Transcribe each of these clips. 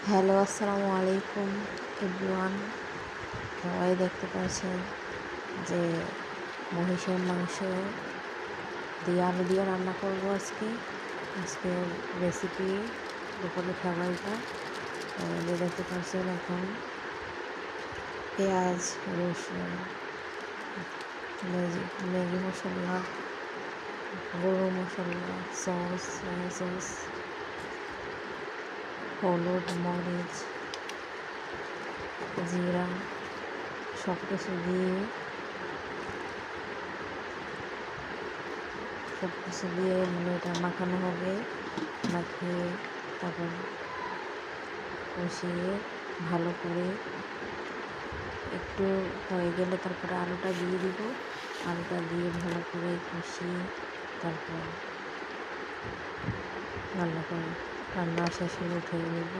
Hello, আসসালামু আলাইকুম everyone. সবাই দেখতে পাচ্ছেন যে মহিষের মাংস দিয়ে আলু দিয়ে রান্না করব আজকের রেসিপি, দুপুরের খাবারটা। যে দেখতে পাচ্ছেন এখন পেঁয়াজ, রসুন, ম্যাগি মশলা, গরম মশলা, সস, সয়া সস, হলুদ, মরিচ, জিরা সব কিছু দিয়ে মানে এটা মাখানো হবে। মাখিয়ে তারপর কষিয়ে ভালো করে একটু হয়ে গেলে তারপরে আলুটা দিয়ে দিব। আলুটা দিয়ে ভালো করে কষিয়ে তারপর রান্না শেষে উঠিয়ে নেব।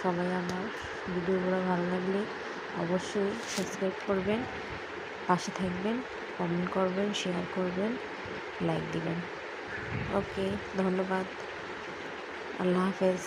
সবাই আমার ভিডিওগুলো ভালো লাগলে অবশ্যই সাবস্ক্রাইব করবেন, পাশে থাকবেন, কমেন্ট করবেন, শেয়ার করবেন, লাইক দিবেন। ওকে, ধন্যবাদ। আল্লাহ হাফেজ।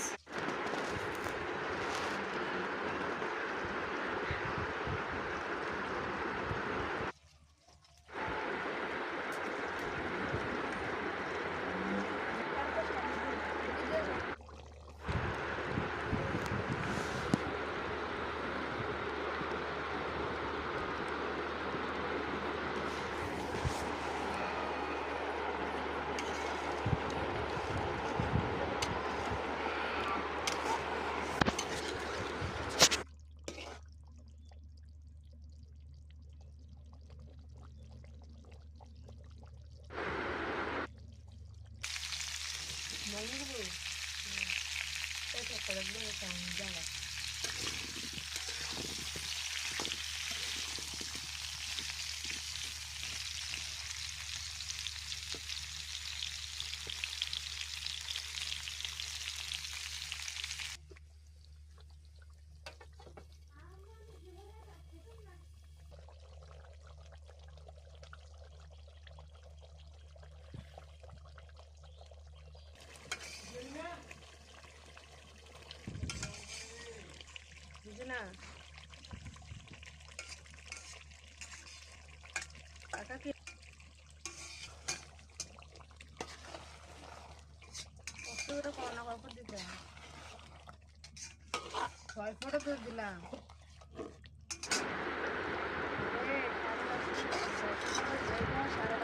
না কাকা কি কষ্ট করে করোনা কখন দিতে 6 ফুটে তো দিলাম। সাড়ে